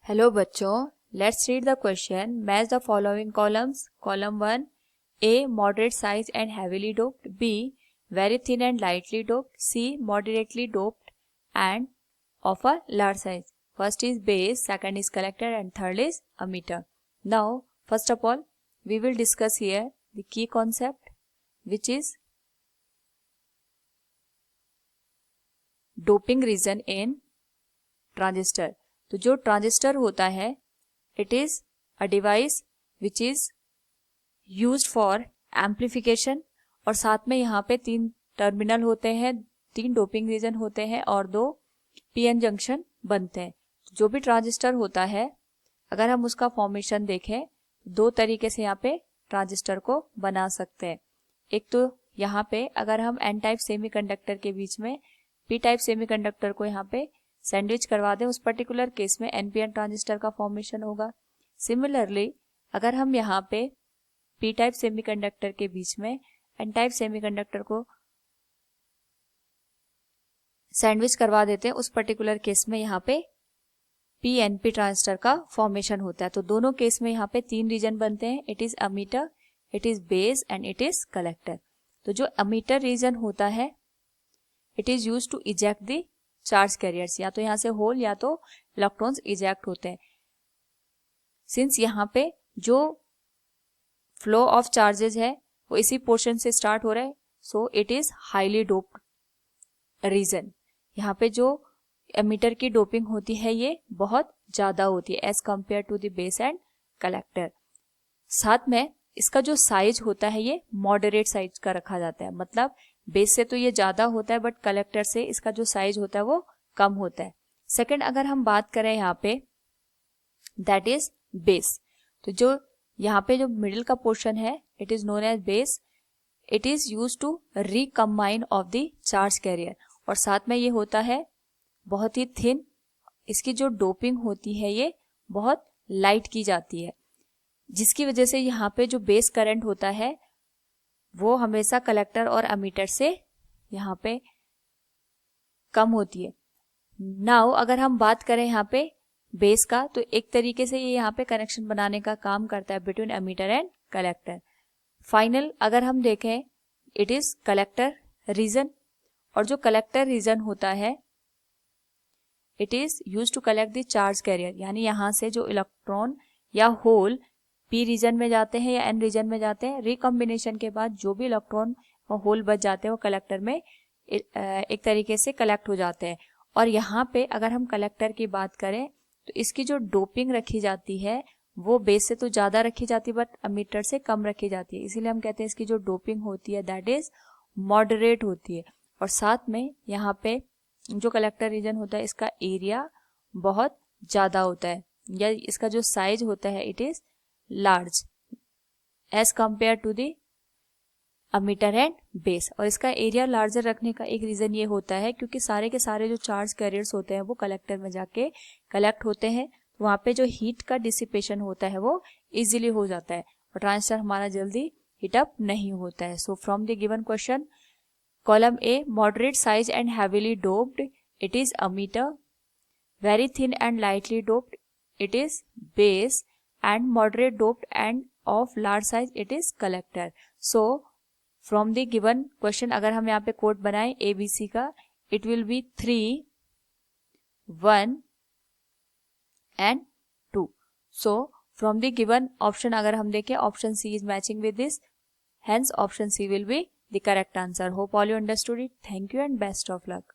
Hello बच्चों, let's read the question. Match the following columns. Column 1, A moderate size and heavily doped, B very thin and lightly doped, C moderately doped and of a large size. First is base, second is collector and third is emitter. Now first of all we will discuss here the key concept which is doping region in transistor. तो जो transistor होता है it is a device which is used for amplification, और साथ में यहाँ पे 3 terminal होते हैं, 3 डोपिंग रीजन होते हैं और 2 पीएन जंक्शन बनते हैं. जो भी ट्रांजिस्टर होता है अगर हम उसका फॉर्मेशन देखें 2 तरीके से यहाँ पे ट्रांजिस्टर को बना सकते हैं. एक तो यहाँ पे अगर हम एन टाइप सेमीकंडक्टर के बीच में पी टाइप सेमीकंडक्टर को यहाँ पे सैंडविच करवा दें, उस पर्टिकुलर केस में एनपीएन ट्रांजिस्टर का फॉर्मेशन होगा. सिमिलरली अगर हम यहाँ पे पी टाइप सेमीकंडक्टर के बीच में एन टाइप सेमीकंडक्टर को सैंडविच करवा देते हैं, उस पर्टिकुलर केस में यहाँ पे पीएनपी ट्रांजिस्टर का फॉर्मेशन होता है. तो दोनों केस में यहाँ पे 3 रीजन बनते हैं. It is emitter, it is base and it is collector. तो जो एमीटर रीजन होता है it is use to eject the charge carriers, या तो यहाँ से होल या तो इलेक्ट्रॉन्स इजेक्ट होते हैं. सिंस यहाँ पे जो फ्लो ऑफ चार्जेस है वो इसी पोर्शन से स्टार्ट हो रहा है, so it is highly doped region. यहाँ पे जो एमीटर की डोपिंग होती है ये बहुत ज्यादा होती है as compare to the base and collector. साथ में इसका जो साइज होता है ये मॉडरेट साइज का रखा जाता है. मतलब बेस से तो ये ज्यादा होता है बट कलेक्टर से इसका जो साइज होता है वो कम होता है. सेकंड अगर हम बात करें यहाँ पे दैट इज बेस, तो जो यहाँ पे जो मिडिल का पोर्शन है it is known as base. It is use to recombine of the charge carrier, और साथ में ये होता है बहुत ही थिन. इसकी जो डोपिंग होती है ये बहुत लाइट की जाती है, जिसकी वजह से यहाँ पे जो बेस करंट होता है वो हमेशा कलेक्टर और एमीटर से यहाँ पे कम होती है. नाउ अगर हम बात करें यहाँ पे बेस का, तो एक तरीके से ये यहाँ पे कनेक्शन बनाने का काम करता है between emitter and collector. Final अगर हम देखें इट इज कलेक्टर रीजन, और जो कलेक्टर रीजन होता है it is use to collect the charge carrier, यानी यहाँ से जो इलेक्ट्रॉन या होल पी रीजन में जाते हैं या एन रीजन में जाते हैं, रिकॉम्बिनेशन के बाद जो भी इलेक्ट्रॉन और होल बच जाते हैं वो कलेक्टर में एक तरीके से कलेक्ट हो जाते हैं. और यहाँ पे अगर हम कलेक्टर की बात करें तो इसकी जो डोपिंग रखी जाती है वो बेस से तो ज्यादा रखी जाती है बट एमीटर से कम रखी जाती है. इसीलिए हम कहते हैं इसकी जो डोपिंग होती है दैट इज मॉडरेट होती है. और साथ में यहाँ पे जो कलेक्टर रीजन होता है इसका एरिया बहुत ज्यादा होता है, या इसका जो साइज होता है it is large as compare to the emitter and base. और इसका एरिया लार्जर रखने का एक रीजन ये होता है क्योंकि सारे के सारे जो चार्ज कैरियर्स होते हैं वो कलेक्टर में जाके कलेक्ट होते हैं, तो वहाँ पे जो हीट का डिसिपेशन होता है वो इजीली हो जाता है और ट्रांजिस्टर हमारा जल्दी हीट अप नहीं होता है. So from the given question, column A moderate size and heavily doped, it is emitter. Very thin and lightly doped, it is base. and moderate doped and of large size it is collector. So from the given question अगर हम यहाँ पे code बनाए ABC का, it will be 3, 1 and 2. So from the given option अगर हम देखें option C is matching with this, hence option C will be the correct answer. Hope all you understood it. Thank you and best of luck.